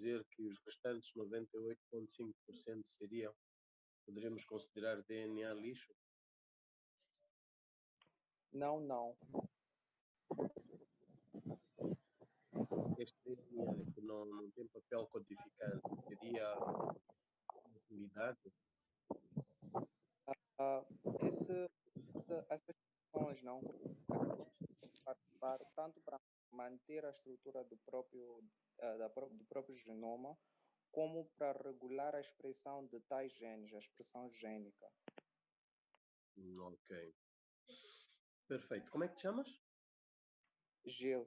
dizer que os restantes 98,5% seriam, poderíamos considerar DNA lixo? Não, não. Este DNA que não tem papel codificante teria utilidade? Essas questões não tanto para manter a estrutura do próprio genoma, como para regular a expressão de tais genes, a expressão gênica. Ok. Perfeito. Como é que te chamas? Gil.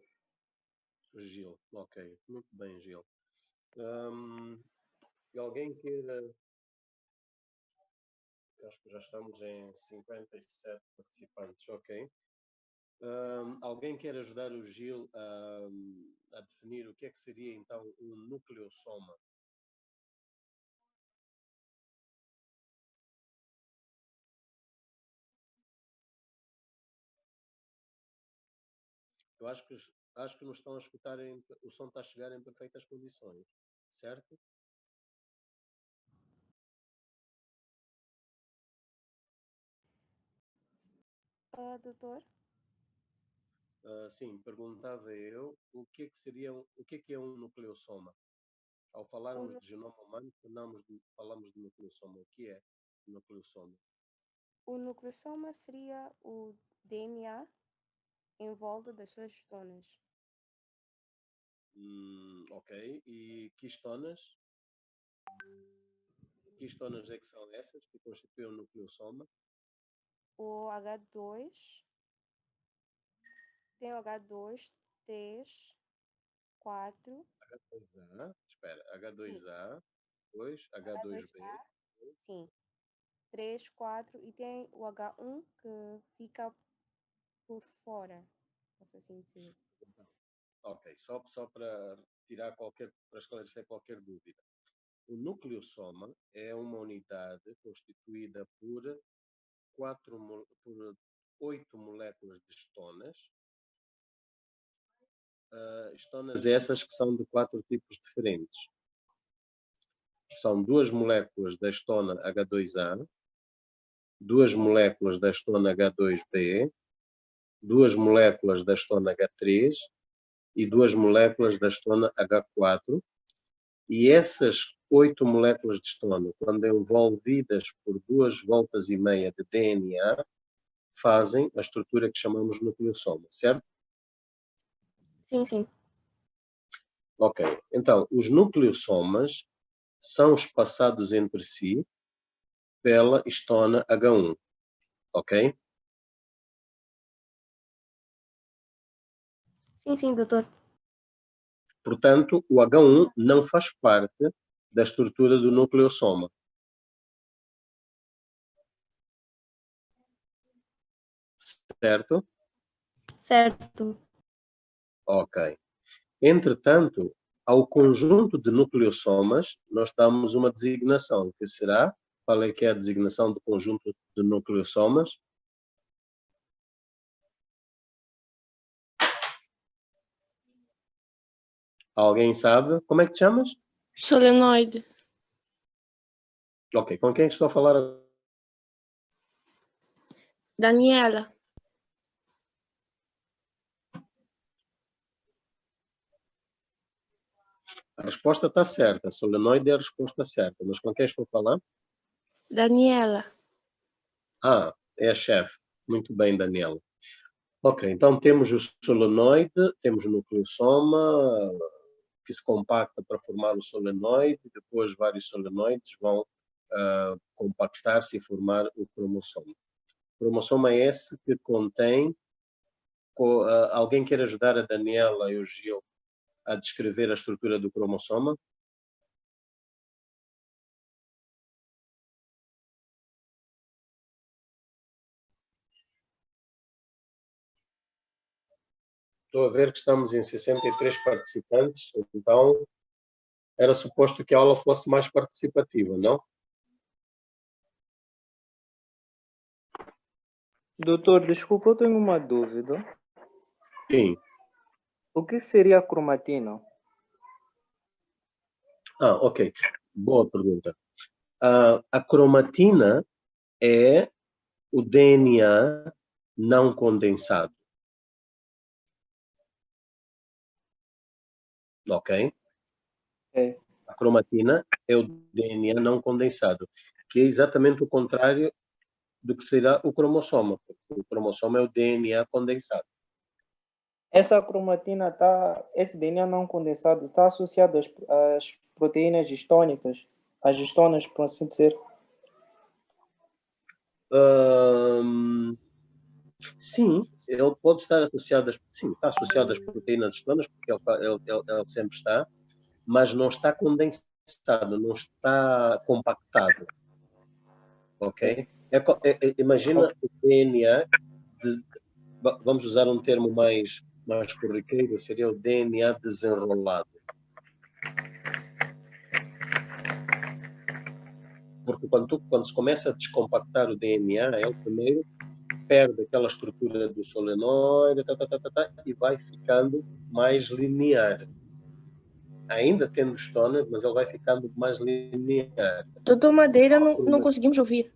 Gil. Ok. Muito bem, Gil. E alguém queira... Acho que já estamos em 57 participantes. Ok. Alguém quer ajudar o Gil a definir o que é que seria então um nucleossoma? Eu acho que nos estão a escutar, o som está a chegar em perfeitas condições, certo? Doutor? Sim, perguntava eu o que é que seria, o que é um nucleossoma? Ao falarmos de genoma humano, falamos de nucleossoma. O que é nucleossoma? O nucleossoma seria o DNA em volta das suas histonas. Ok. E que histonas? Que histonas é que são essas que constituem o nucleossoma? O H2, tem o H2, 3, 4. H2A, espera, H2A, depois H2B. H2A, sim. 3, 4 e tem o H1 que fica por fora, posso assim dizer. Ok, só para para esclarecer qualquer dúvida. O nucleossoma é uma unidade constituída por 8 moléculas de histonas. Histonas essas que são de 4 tipos diferentes. São 2 moléculas da histona H2A, 2 moléculas da histona H2B, 2 moléculas da histona H3 e 2 moléculas da histona H4. E essas 8 moléculas de histona, quando envolvidas por 2 voltas e meia de DNA, fazem a estrutura que chamamos nucleossoma, certo? Sim, sim. Ok, então os nucleossomas são espaçados entre si pela histona H1, ok? Sim, sim, doutor. Portanto, o H1 não faz parte da estrutura do nucleossoma. Certo? Certo. Ok. Entretanto, ao conjunto de nucleossomas, nós damos uma designação, que será, qual é que é a designação do conjunto de nucleossomas? Alguém sabe? Como é que te chamas? Solenoide. Ok, com quem estou a falar agora? Daniela. A resposta está certa. Solenoide é a resposta certa. Mas com quem estou a falar? Daniela. Ah, é a chefe. Muito bem, Daniela. Ok, então temos o solenoide, temos o nucleossoma, que se compacta para formar o solenoide, depois vários solenoides vão compactar-se e formar o cromossoma. O cromossoma é esse que contém... alguém quer ajudar a Daniela e o Gil a descrever a estrutura do cromossoma? Estou a ver que estamos em 63 participantes, então era suposto que a aula fosse mais participativa, não? Doutor, desculpa, eu tenho uma dúvida. Sim. O que seria a cromatina? Ok. Boa pergunta. A cromatina é o DNA não condensado. Ok? É. A cromatina é o DNA não condensado, que é exatamente o contrário do que será o cromossoma. O cromossoma é o DNA condensado. Essa cromatina esse DNA não condensado está associado às proteínas histônicas, às histonas, por assim dizer. Sim, ele pode estar associado está associado às proteínas histonas, porque ele sempre está, mas não está condensado, não está compactado. Ok? Imagina o DNA, vamos usar um termo mais corriqueiro, seria o DNA desenrolado. Porque quando se começa a descompactar o DNA, ele primeiro perde aquela estrutura do solenoide e vai ficando mais linear. Ainda tendo histonas, mas ele vai ficando mais linear. Doutor Madeira, não conseguimos ouvir.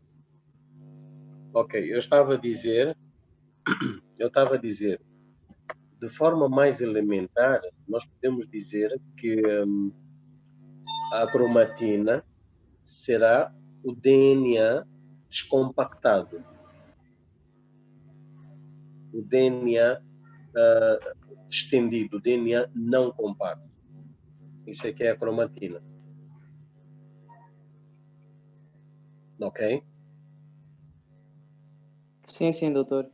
Ok, eu estava a dizer, de forma mais elementar, nós podemos dizer que a cromatina será o DNA descompactado. O DNA estendido, o DNA não compacto. Isso é que é a cromatina. Ok? Sim, doutor.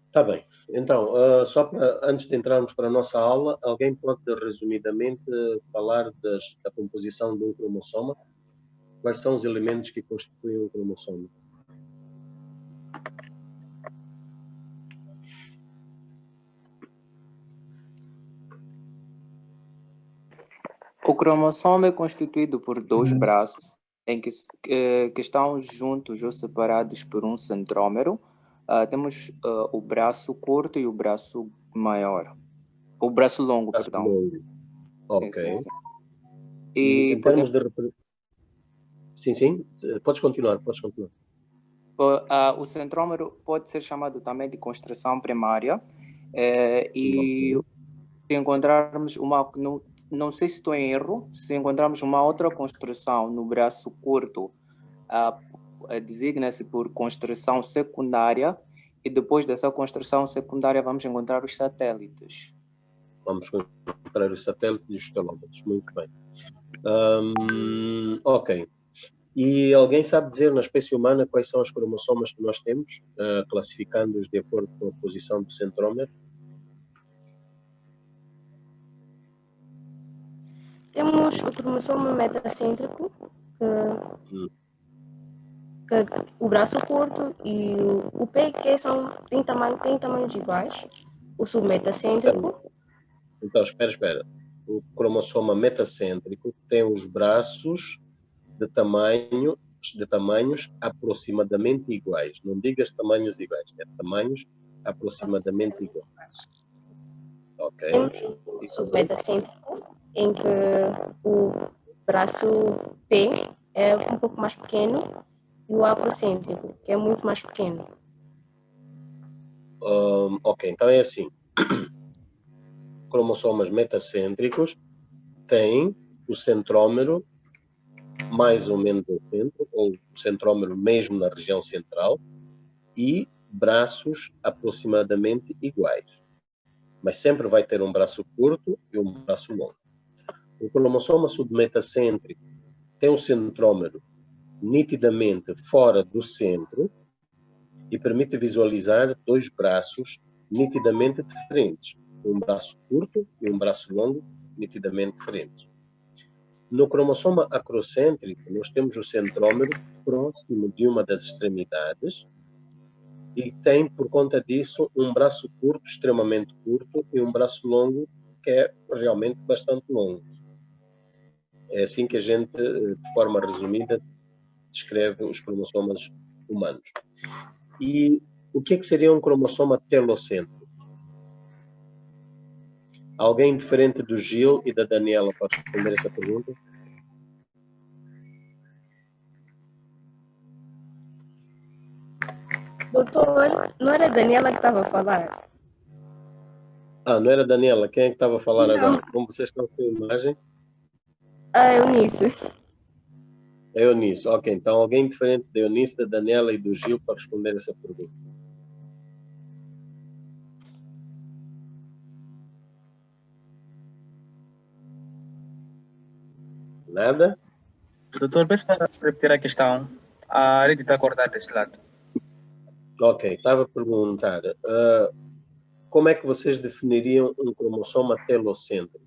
Está bem. Então, antes de entrarmos para a nossa aula, alguém pode resumidamente falar da composição de um cromossoma? Quais são os elementos que constituem um cromossoma? O cromossoma é constituído por dois braços que estão juntos ou separados por um centrómero. Temos o braço curto e o braço maior. O braço longo, perdão. Longo. Ok. Sim. E em termos de... Sim. Podes continuar. O centrómero pode ser chamado também de constrição primária. Se encontrarmos não sei se estou em erro, se encontrarmos uma outra constrição no braço curto, designa-se por constrição secundária, e depois dessa constrição secundária vamos encontrar os satélites. Vamos encontrar os satélites e os telómeros. Muito bem. Ok. E alguém sabe dizer na espécie humana quais são os cromossomas que nós temos, classificando-os de acordo com a posição do centrómero? Temos o cromossoma metacêntrico, que o braço curto e o P, que têm tamanhos iguais. O submetacêntrico. Então, espera. O cromossoma metacêntrico tem os braços de tamanhos aproximadamente iguais. Não digas tamanhos iguais, é tamanhos aproximadamente iguais. Ok. Temos o submetacêntrico, em que o braço P é um pouco mais pequeno, e o acrocêntrico, que é muito mais pequeno. Ok, então é assim. Cromossomas metacêntricos têm o centrómero mais ou menos no centro, ou o centrómero mesmo na região central, e braços aproximadamente iguais. Mas sempre vai ter um braço curto e um braço longo. O cromossoma submetacêntrico tem um centrómero nitidamente fora do centro e permite visualizar dois braços nitidamente diferentes. Um braço curto e um braço longo nitidamente diferentes. No cromossoma acrocêntrico, nós temos o centrómero próximo de uma das extremidades e tem, por conta disso, um braço curto, extremamente curto, e um braço longo, que é realmente bastante longo. É assim que a gente, de forma resumida, descreve os cromossomas humanos. E o que seria um cromossoma telocêntrico? Alguém diferente do Gil e da Daniela para responder essa pergunta? Doutor, não era a Daniela que estava a falar? Ah, não era a Daniela. Quem é que estava a falar Não. agora? Como vocês estão com a imagem? Ah, Eunice. É Eunice. Ok, então alguém diferente da Eunice, da Daniela e do Gil para responder essa pergunta. Nada? Doutor, peço para repetir a questão. A rede está cortada deste lado. Ok, estava a perguntar como é que vocês definiriam um cromossoma telocêntrico?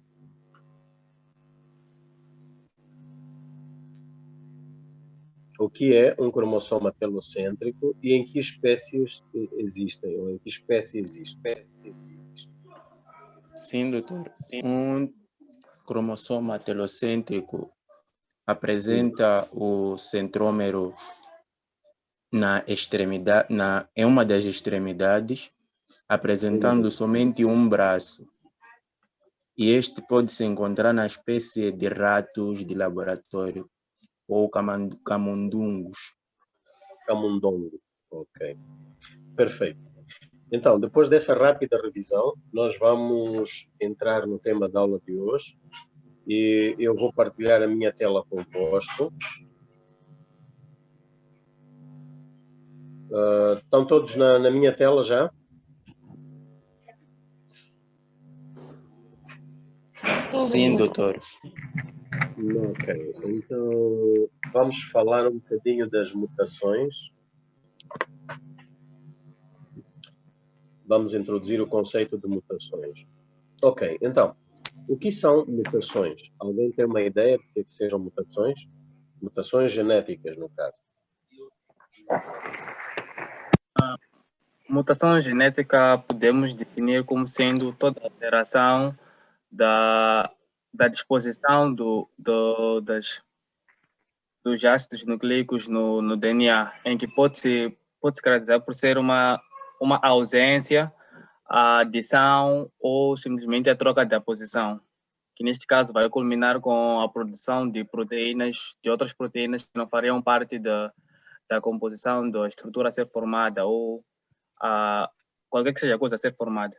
O que é um cromossoma telocêntrico e em que espécies existem, ou em que espécie existe? Sim, doutor. Um cromossoma telocêntrico apresenta o centrômero na extremidade, em uma das extremidades, apresentando somente um braço. E este pode se encontrar na espécie de ratos de laboratório ou camundongos. Camundongo. Ok. Perfeito. Então, depois dessa rápida revisão, nós vamos entrar no tema da aula de hoje e eu vou partilhar a minha tela convosco. Estão todos na minha tela já? Sim, doutor. Ok. Então, vamos falar um bocadinho das mutações. Vamos introduzir o conceito de mutações. Ok, então, o que são mutações? Alguém tem uma ideia do que sejam mutações? Mutações genéticas, no caso. Mutação genética podemos definir como sendo toda alteração da disposição dos ácidos nucleicos no DNA, em que pode-se caracterizar por ser uma ausência, a adição ou simplesmente a troca da posição, que neste caso vai culminar com a produção de proteínas, de outras proteínas que não fariam parte da composição da estrutura a ser formada ou qualquer que seja a coisa a ser formada.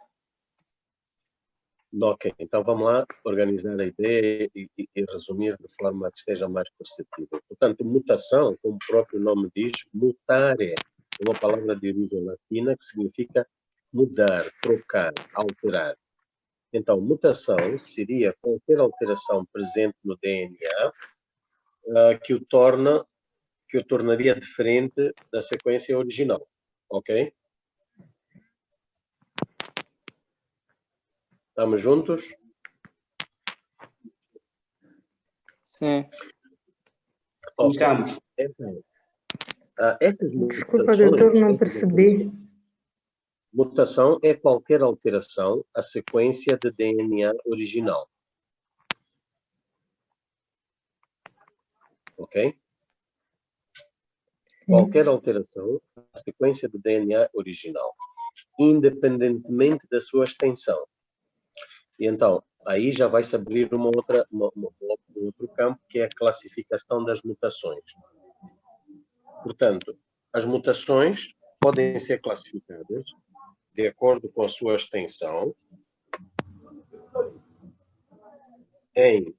Ok, então vamos lá organizar a ideia e resumir de forma que esteja mais perceptível. Portanto, mutação, como o próprio nome diz, mutare, é uma palavra de origem latina que significa mudar, trocar, alterar. Então, mutação seria qualquer alteração presente no DNA que o tornaria diferente da sequência original. Ok? Estamos juntos? Sim. Okay. Estamos. Então, essas Desculpa, mutações, doutor, não percebi. Mutação é qualquer alteração à sequência de DNA original. Ok? Sim. Qualquer alteração à sequência de DNA original, independentemente da sua extensão. E então, aí já vai se abrir um outro campo, que é a classificação das mutações. Portanto, as mutações podem ser classificadas de acordo com a sua extensão em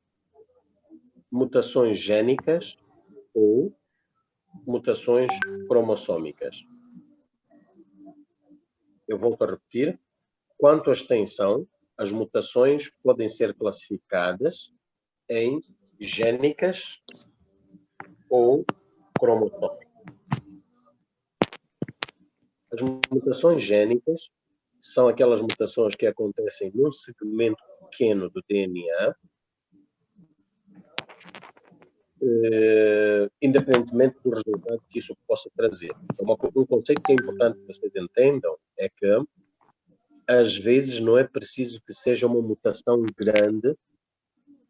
mutações génicas ou mutações cromossômicas. Eu volto a repetir. Quanto à extensão, as mutações podem ser classificadas em génicas ou cromossômicas. As mutações génicas são aquelas mutações que acontecem num segmento pequeno do DNA, independentemente do resultado que isso possa trazer. Então, um conceito que é importante que vocês entendam é que, às vezes, não é preciso que seja uma mutação grande,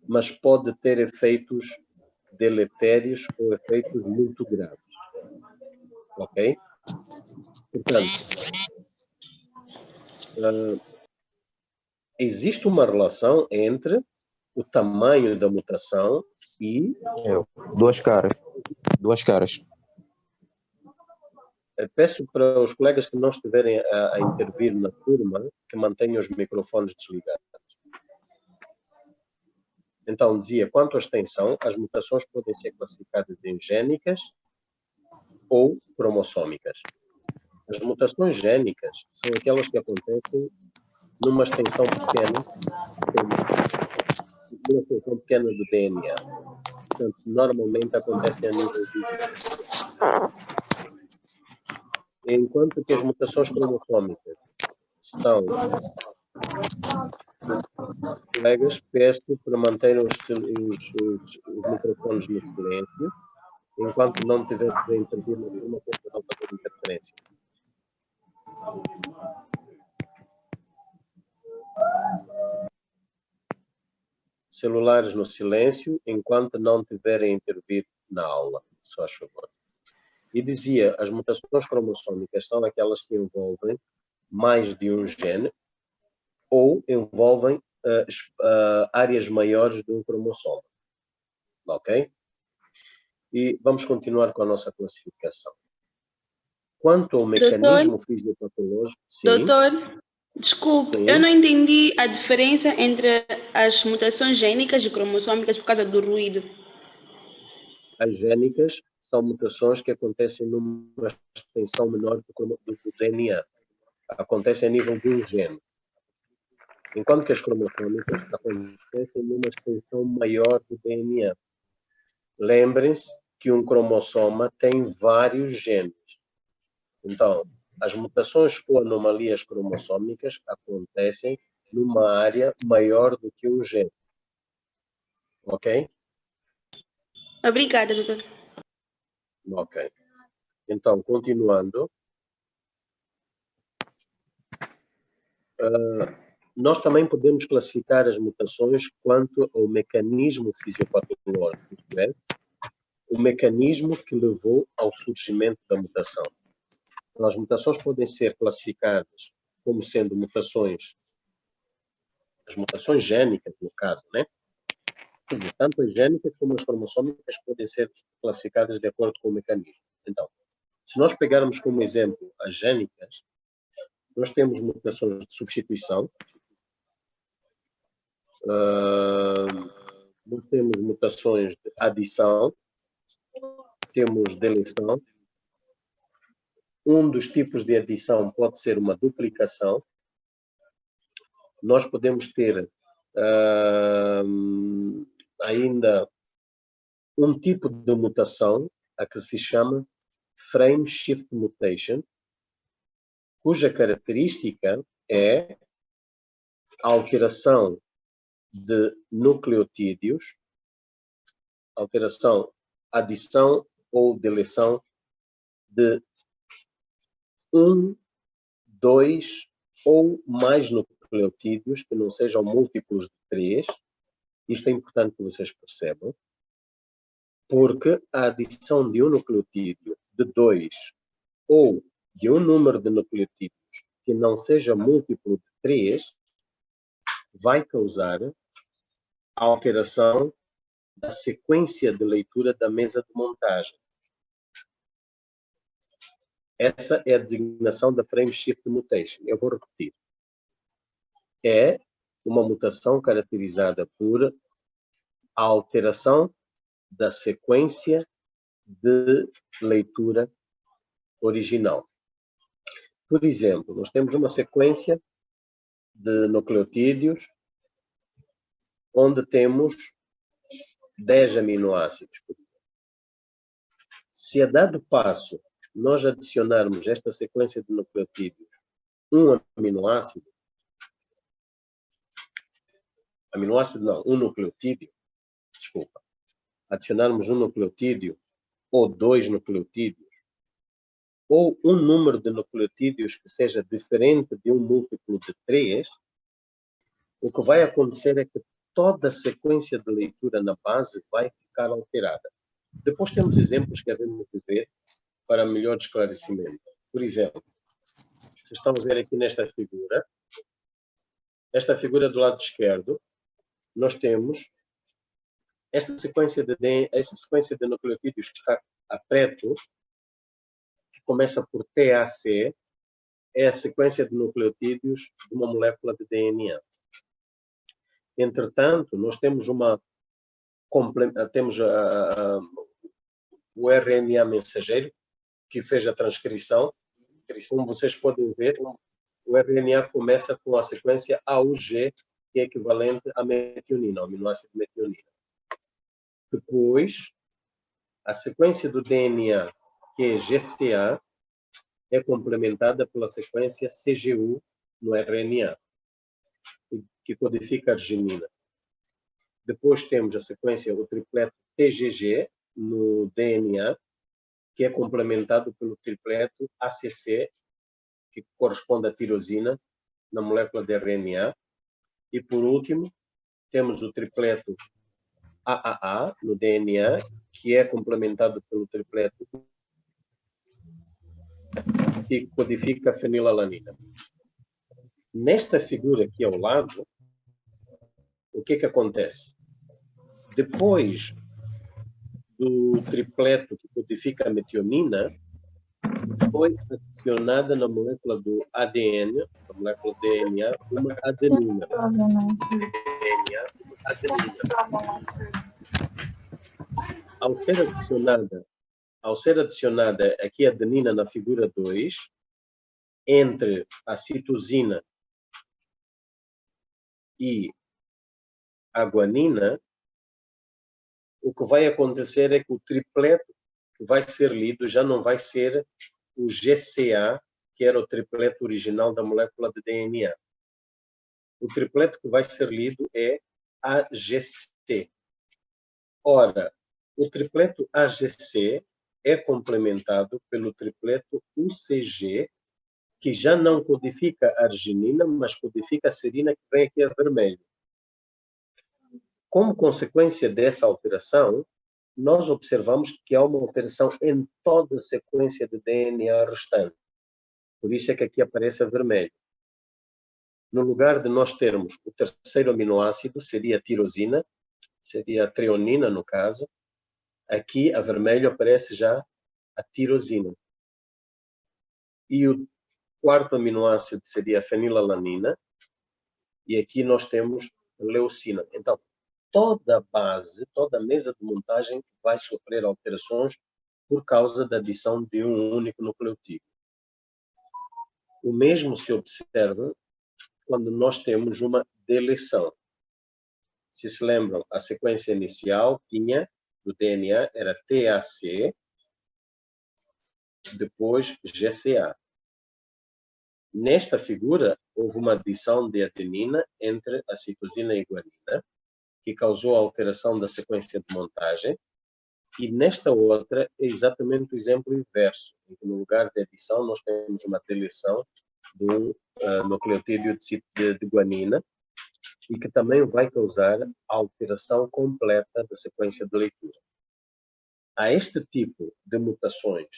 mas pode ter efeitos deletérios ou efeitos muito graves. Ok? Portanto, existe uma relação entre o tamanho da mutação e... Duas caras. Peço para os colegas que não estiverem a intervir na turma que mantenham os microfones desligados. Então, dizia, quanto à extensão, as mutações podem ser classificadas em génicas ou cromossómicas. As mutações génicas são aquelas que acontecem numa extensão pequena do DNA. Portanto, normalmente acontecem a nível de... Enquanto que as mutações cromossómicas são... Colegas, peço para manterem os microfones no silêncio, enquanto não tiver a intervir na turma, para não fazer interferência. Celulares no silêncio, enquanto não tiverem a intervir na aula, se faz favor. E dizia, as mutações cromossómicas são aquelas que envolvem mais de um gene ou envolvem áreas maiores de um cromossomo. Ok? E vamos continuar com a nossa classificação. Quanto ao mecanismo fisiopatológico... Sim. Doutor, desculpe, Sim. eu não entendi a diferença entre as mutações gênicas e cromossômicas por causa do ruído. As génicas são mutações que acontecem numa extensão menor do DNA. Acontecem a nível de um gene. Enquanto que as cromossômicas acontecem numa extensão maior do DNA. Lembrem-se que um cromossoma tem vários genes. Então, as mutações ou anomalias cromossómicas acontecem numa área maior do que um gene. Ok? Obrigada, doutor. Ok. Então, continuando. Nós também podemos classificar as mutações quanto ao mecanismo fisiopatológico, isto é, o mecanismo que levou ao surgimento da mutação. Então, as mutações podem ser classificadas como sendo mutações, as mutações génicas, no caso, né? Tanto as génicas como as cromossómicas podem ser classificadas de acordo com o mecanismo. Então, se nós pegarmos como exemplo as génicas, nós temos mutações de substituição, nós temos mutações de adição, temos deleção. Um dos tipos de adição pode ser uma duplicação. Nós podemos ter ainda um tipo de mutação a que se chama frame shift mutation, cuja característica é a alteração de nucleotídeos, alteração, adição ou deleção de 1, 2 ou mais nucleotídeos que não sejam múltiplos de 3. Isto é importante que vocês percebam, porque a adição de um nucleotídeo de 2 ou de um número de nucleotídeos que não seja múltiplo de 3 vai causar a alteração da sequência de leitura da mesa de montagem. Essa é a designação da frame shift mutation. Eu vou repetir. É uma mutação caracterizada por a alteração da sequência de leitura original. Por exemplo, nós temos uma sequência de nucleotídeos onde temos 10 aminoácidos. Se a dado passo nós adicionarmos esta sequência de nucleotídeos um nucleotídeo, desculpa, adicionarmos um nucleotídeo ou 2 nucleotídeos, ou um número de nucleotídeos que seja diferente de um múltiplo de 3, o que vai acontecer é que toda a sequência de leitura na base vai ficar alterada. Depois temos exemplos que devemos ver para melhor esclarecimento. Por exemplo, vocês estão a ver aqui nesta figura, esta figura do lado esquerdo, nós temos esta sequência de nucleotídeos que está a preto, que começa por TAC, é a sequência de nucleotídeos de uma molécula de DNA. Entretanto, nós temos o RNA mensageiro, que fez a transcrição. Como vocês podem ver, o RNA começa com a sequência AUG, que é equivalente à metionina, ao aminoácido metionina. Depois, a sequência do DNA, que é GCA, é complementada pela sequência CGU no RNA, que codifica a arginina. Depois temos a sequência, o tripleto TGG no DNA, que é complementado pelo tripleto ACC, que corresponde à tirosina na molécula de RNA. E, por último, temos o tripleto AAA no DNA, que é complementado pelo tripleto que codifica a fenilalanina. Nesta figura aqui ao lado, o que acontece? Depois do tripleto que codifica a metionina, foi adicionada na molécula do ADN, na molécula do DNA, uma adenina. Ao ser adicionada aqui a adenina na figura 2, entre a citosina e a guanina, o que vai acontecer é que o tripleto que vai ser lido já não vai ser o GCA, que era o tripleto original da molécula de DNA. O tripleto que vai ser lido é AGC. Ora, o tripleto AGC é complementado pelo tripleto UCG, que já não codifica a arginina, mas codifica a serina, que vem aqui a vermelho. Como consequência dessa alteração, nós observamos que há uma alteração em toda a sequência de DNA restante. Por isso é que aqui aparece a vermelho. No lugar de nós termos o terceiro aminoácido, seria a tirosina, seria a treonina no caso, aqui a vermelho aparece já a tirosina. E o quarto aminoácido seria a fenilalanina, e aqui nós temos a leucina. Então, toda a base, toda a mesa de montagem vai sofrer alterações por causa da adição de um único nucleotídeo. O mesmo se observa quando nós temos uma deleção. Se lembram, a sequência inicial tinha, do DNA, era TAC, depois GCA. Nesta figura, houve uma adição de adenina entre a citosina e a guanina, que causou a alteração da sequência de montagem, e nesta outra é exatamente o exemplo inverso, em que no lugar de adição nós temos uma deleção do nucleotídeo de guanina, e que também vai causar a alteração completa da sequência de leitura. A este tipo de mutações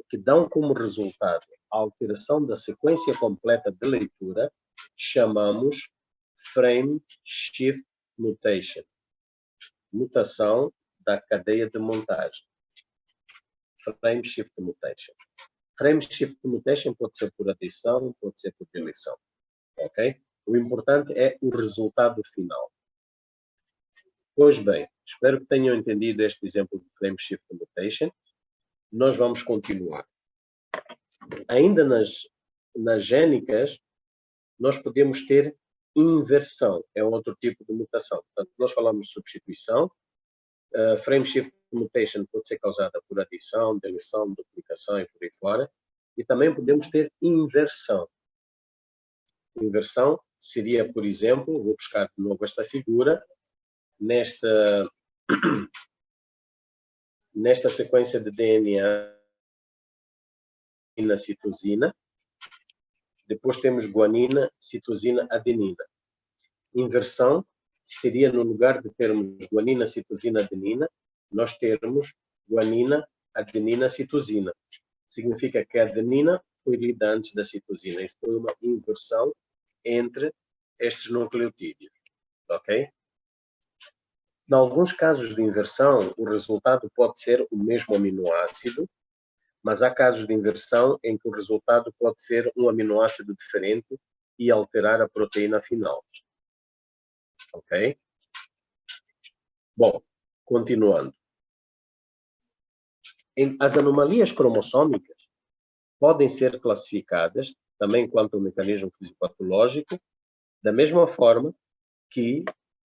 que dão como resultado a alteração da sequência completa de leitura, chamamos frame shift mutation, mutação da cadeia de montagem. Frame shift mutation. Frame shift mutation pode ser por adição, pode ser por deleção. Ok? O importante é o resultado final. Pois bem, espero que tenham entendido este exemplo de frame shift mutation. Nós vamos continuar. Ainda nas génicas, nós podemos ter inversão, é outro tipo de mutação. Portanto, nós falamos de substituição. Frame shift mutation pode ser causada por adição, deleção, duplicação e por aí fora. E também podemos ter inversão. Inversão seria, por exemplo, vou buscar de novo esta figura, nesta sequência de DNA na citosina, depois temos guanina, citosina, adenina. Inversão seria, no lugar de termos guanina, citosina, adenina, nós termos guanina, adenina, citosina. Significa que a adenina foi lida antes da citosina. Isto foi uma inversão entre estes nucleotídeos, ok? Em alguns casos de inversão, o resultado pode ser o mesmo aminoácido, mas há casos de inversão em que o resultado pode ser um aminoácido diferente e alterar a proteína final. Ok? Bom, continuando. As anomalias cromossômicas podem ser classificadas, também quanto ao mecanismo fisiopatológico, da mesma forma que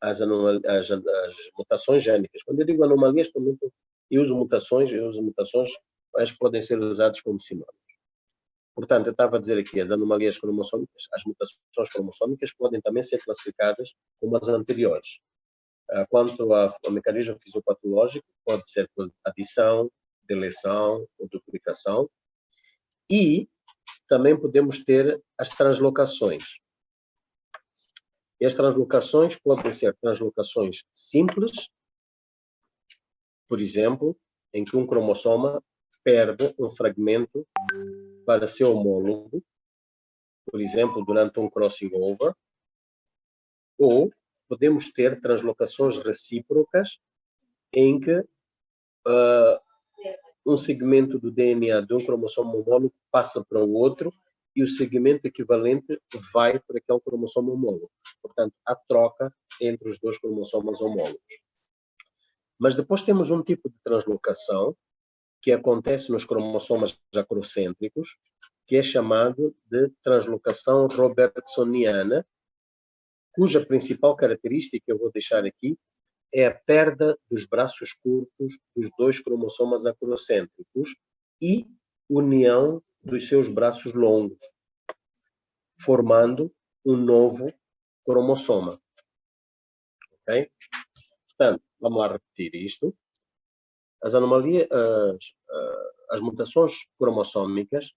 as mutações gênicas. Quando eu digo anomalias, também eu uso mutações, mas podem ser usadas como sinônimos. Portanto, eu estava a dizer aqui, as anomalias cromossômicas, as mutações cromossômicas podem também ser classificadas como as anteriores. Quanto ao mecanismo fisiopatológico, pode ser por adição, deleção ou duplicação. E também podemos ter as translocações. E as translocações podem ser translocações simples, por exemplo, em que um cromossoma perde um fragmento para seu homólogo, por exemplo, durante um crossing over, ou podemos ter translocações recíprocas em que um segmento do DNA de um cromossoma homólogo passa para o outro e o segmento equivalente vai para aquele cromossoma homólogo. Portanto, há troca entre os dois cromossomas homólogos. Mas depois temos um tipo de translocação que acontece nos cromossomas acrocêntricos, que é chamado de translocação robertsoniana, cuja principal característica, eu vou deixar aqui, é a perda dos braços curtos dos dois cromossomas acrocêntricos e união dos seus braços longos, formando um novo cromossoma. Ok? Portanto, vamos lá repetir isto. As anomalias, as mutações cromossômicas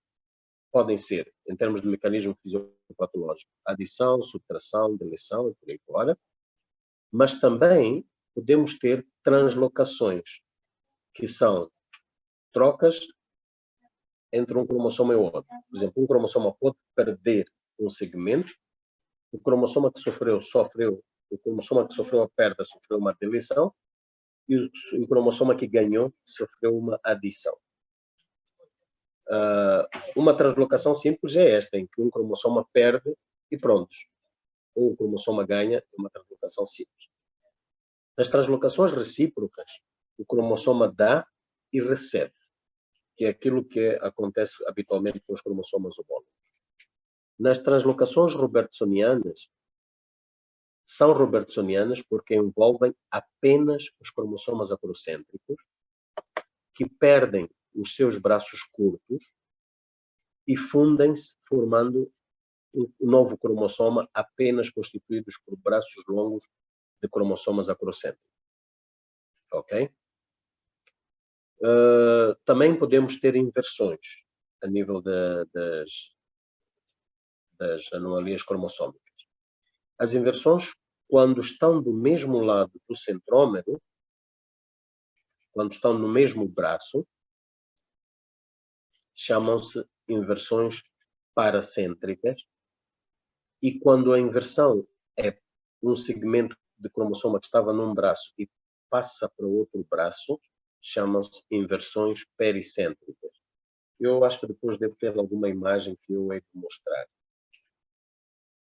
podem ser, em termos de mecanismo fisiopatológico, adição, subtração, deleção e por aí fora, mas também podemos ter translocações, que são trocas entre um cromossoma e outro. Por exemplo, um cromossoma pode perder um segmento, o cromossoma que sofreu a perda sofreu uma deleção, e o cromossoma que ganhou sofreu uma adição. Uma translocação simples é esta, em que um cromossoma perde e pronto. Ou o cromossoma ganha, é uma translocação simples. Nas translocações recíprocas, o cromossoma dá e recebe, que é aquilo que acontece habitualmente com os cromossomas homólogos. Nas translocações robertsonianas, são robertsonianas porque envolvem apenas os cromossomas acrocêntricos, que perdem os seus braços curtos e fundem-se formando um novo cromossoma apenas constituídos por braços longos de cromossomas acrocêntricos. Ok? Também podemos ter inversões a nível das anomalias cromossómicas. As inversões, quando estão do mesmo lado do centrómero, quando estão no mesmo braço, chamam-se inversões paracêntricas, e quando a inversão é um segmento de cromossoma que estava num braço e passa para outro braço, chamam-se inversões pericêntricas. Eu acho que depois devo ter alguma imagem que eu hei de mostrar.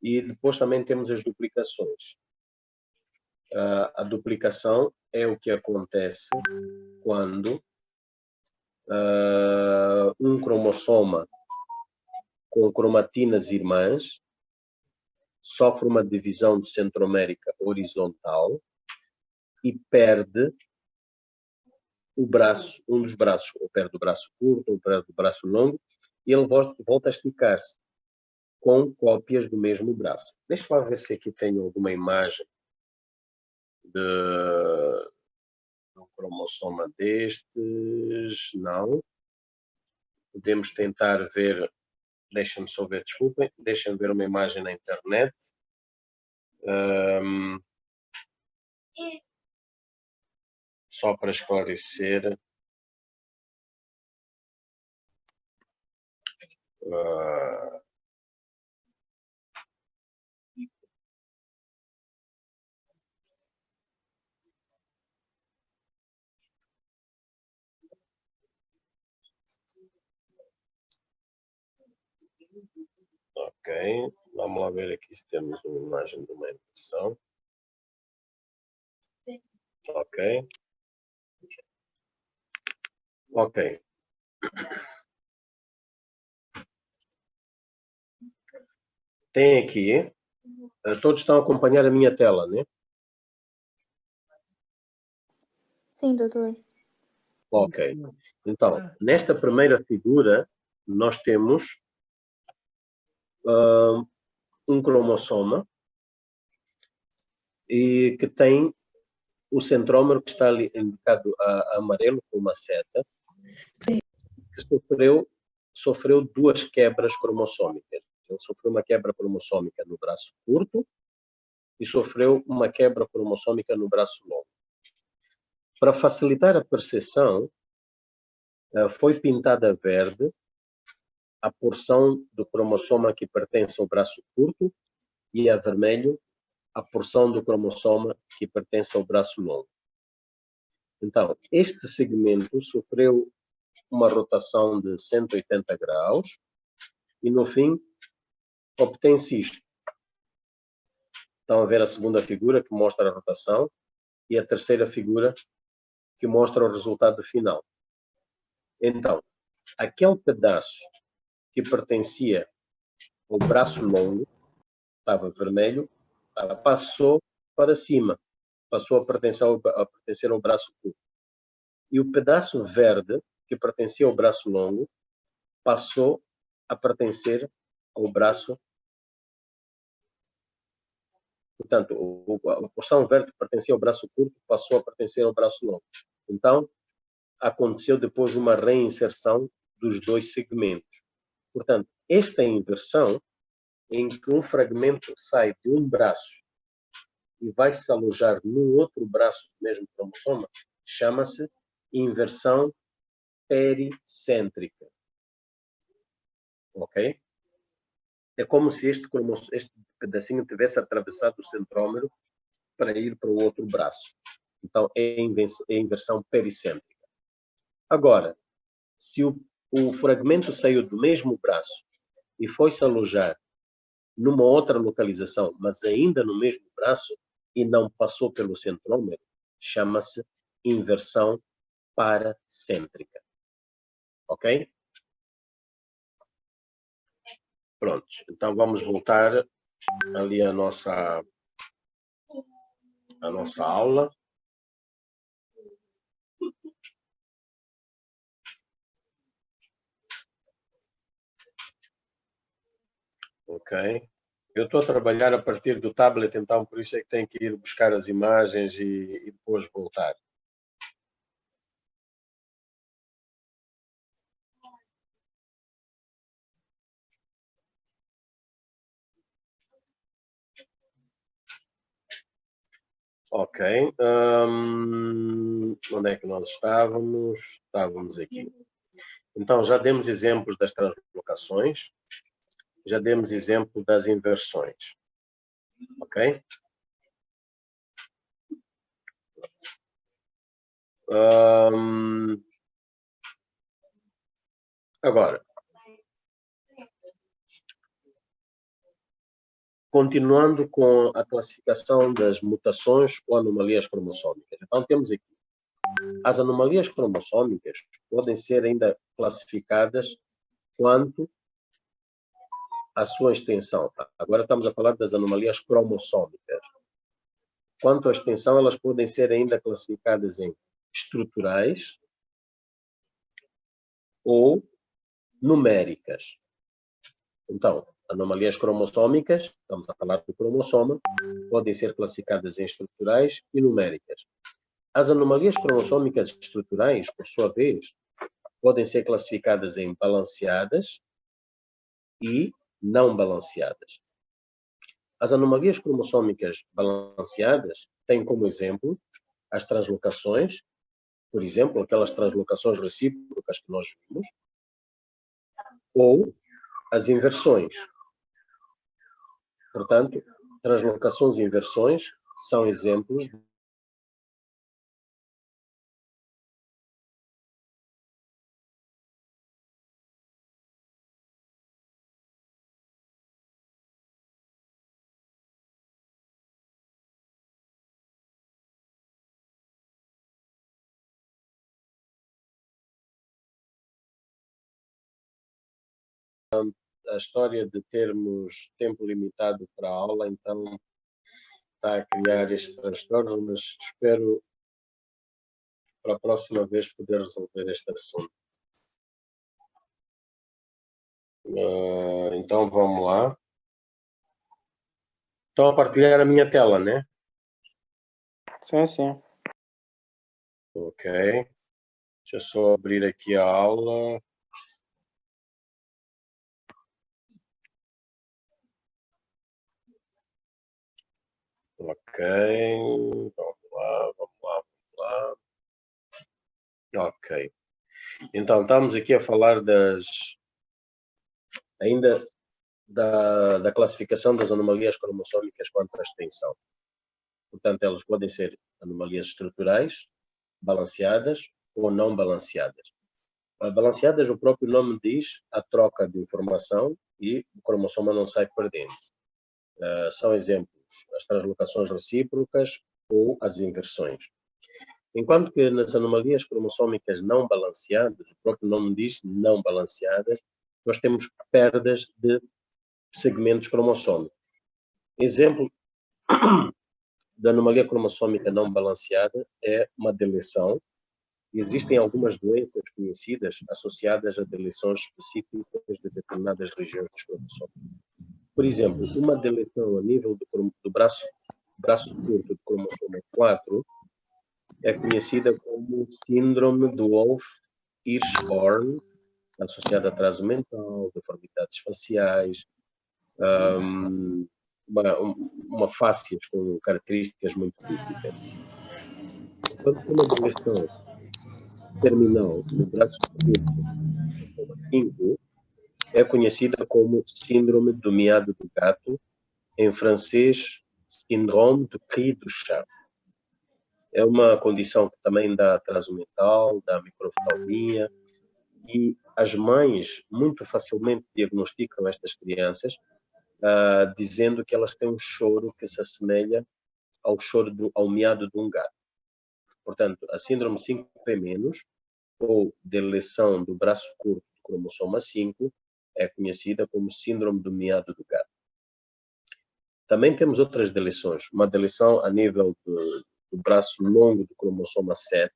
E depois também temos as duplicações. A duplicação é o que acontece quando um cromossoma com cromatinas irmãs sofre uma divisão de centromérica horizontal e perde o braço, um dos braços, ou perde o braço curto, ou perde o braço longo, e ele volta a esticar-se com cópias do mesmo braço. Deixa eu ver se aqui tenho alguma imagem de um cromossoma destes. Não. Podemos tentar ver, deixem-me só ver, desculpem, deixem-me ver uma imagem na internet. Só para esclarecer. Ok, vamos lá ver aqui se temos uma imagem de uma impressão. Ok. Ok. Tem aqui, todos estão a acompanhar a minha tela, né? Sim, doutor. Ok. Então, nesta primeira figura, nós temos um cromossoma e que tem o centrómero que está ali indicado a amarelo com uma seta, que sofreu duas quebras cromossômicas. Ele sofreu uma quebra cromossômica no braço curto e sofreu uma quebra cromossômica no braço longo. Para facilitar a percepção, foi pintada verde a porção do cromossoma que pertence ao braço curto e a vermelho a porção do cromossoma que pertence ao braço longo. Então, este segmento sofreu uma rotação de 180 graus e, no fim, obtém-se isto. Estão a ver a segunda figura que mostra a rotação e a terceira figura que mostra o resultado final. Então, aquele pedaço que pertencia ao braço longo, estava vermelho, passou para cima, passou a pertencer ao braço curto. E o pedaço verde, que pertencia ao braço longo, passou a pertencer ao braço. Portanto, a porção verde que pertencia ao braço curto passou a pertencer ao braço longo. Então, aconteceu depois uma reinserção dos dois segmentos. Portanto, esta inversão, em que um fragmento sai de um braço e vai se alojar no outro braço do mesmo cromossoma, chama-se inversão pericêntrica. Ok? É como se este pedacinho tivesse atravessado o centrómero para ir para o outro braço. Então, é inversão pericêntrica. Agora, se o fragmento saiu do mesmo braço e foi se alojar numa outra localização, mas ainda no mesmo braço, e não passou pelo centrómero, chama-se inversão paracêntrica. Ok? Pronto. Então, vamos voltar ali a nossa aula. Ok. Eu estou a trabalhar a partir do tablet, então por isso é que tenho que ir buscar as imagens e depois voltar. Ok. Onde é que nós estávamos? Estávamos aqui. Então, já demos exemplos das translocações, já demos exemplo das inversões. Ok? Agora, continuando com a classificação das mutações ou anomalias cromossômicas. Então, temos aqui. As anomalias cromossômicas podem ser ainda classificadas quanto à sua extensão. Agora estamos a falar das anomalias cromossômicas. Quanto à extensão, elas podem ser ainda classificadas em estruturais ou numéricas. Então, anomalias cromossômicas, estamos a falar do cromossoma, podem ser classificadas em estruturais e numéricas. As anomalias cromossômicas estruturais, por sua vez, podem ser classificadas em balanceadas e não balanceadas. As anomalias cromossômicas balanceadas têm como exemplo as translocações, por exemplo, aquelas translocações recíprocas que nós vimos, ou as inversões. Portanto, translocações e inversões são exemplos a história de termos tempo limitado para a aula, então está a criar este transtorno, mas espero para a próxima vez poder resolver este assunto. Então vamos lá. Estão a partilhar a minha tela, né? Sim, sim. Ok. Deixa eu só abrir aqui a aula. Ok. Vamos lá, vamos lá, vamos lá. Ok. Então, estamos aqui a falar ainda da classificação das anomalias cromossómicas quanto à extensão. Portanto, elas podem ser anomalias estruturais, balanceadas ou não balanceadas. Balanceadas, o próprio nome diz, a troca de informação e o cromossoma não sai perdendo. São exemplos as translocações recíprocas ou as inversões. Enquanto que nas anomalias cromossómicas não balanceadas, o próprio nome diz não balanceadas, nós temos perdas de segmentos cromossómicos. Exemplo da anomalia cromossómica não balanceada é uma deleção. Existem algumas doenças conhecidas associadas a deleções específicas de determinadas regiões dos cromossomos. Por exemplo, uma deleção a nível do braço curto do cromossomo 4 é conhecida como síndrome do Wolff-Hirschhorn, associada a atraso mental, deformidades faciais, uma fáscias com características muito típicas. Enquanto que uma deleção terminal no braço curto 5 é conhecida como síndrome do miado do gato, em francês, síndrome do cri du chat. É uma condição que também dá atraso mental, dá microftalmia, e as mães muito facilmente diagnosticam estas crianças, dizendo que elas têm um choro que se assemelha ao miado de um gato. Portanto, a síndrome 5P-, ou deleção do braço curto do cromossoma 5, é conhecida como síndrome do miado do gato. Também temos outras deleções. Uma deleção a nível do braço longo do cromossoma 7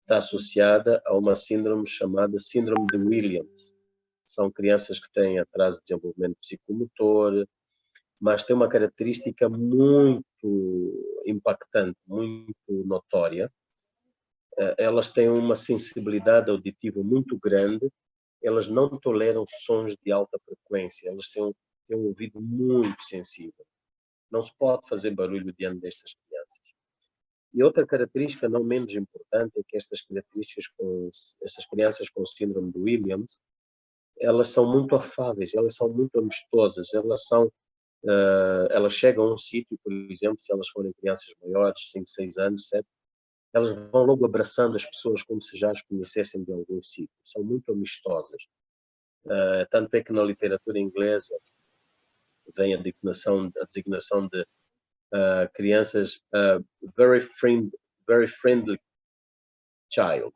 está associada a uma síndrome chamada síndrome de Williams. São crianças que têm atraso de desenvolvimento psicomotor, mas tem uma característica muito impactante, muito notória. Elas têm uma sensibilidade auditiva muito grande, elas não toleram sons de alta frequência, elas têm um ouvido muito sensível. Não se pode fazer barulho diante destas crianças. E outra característica não menos importante é que estas crianças com síndrome de Williams, elas são muito afáveis, elas são muito amistosas, elas chegam a um sítio, por exemplo, se elas forem crianças maiores, 5, 6 anos, 7, elas vão logo abraçando as pessoas como se já as conhecessem de algum sítio. São muito amistosas. Tanto é que na literatura inglesa vem a designação de crianças very friendly child,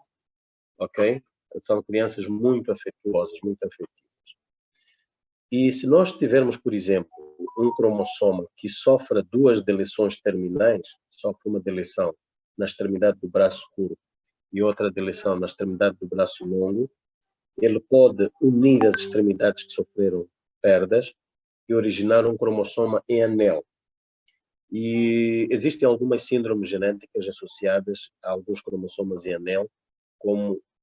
ok? São crianças muito afetuosas, muito afetivas. E se nós tivermos, por exemplo, um cromossoma que sofra 2 deleções terminais, sofre uma deleção na extremidade do braço curto e outra deleção na extremidade do braço longo, ele pode unir as extremidades que sofreram perdas e originar um cromossoma em anel. E existem algumas síndromes genéticas associadas a alguns cromossomas em anel, como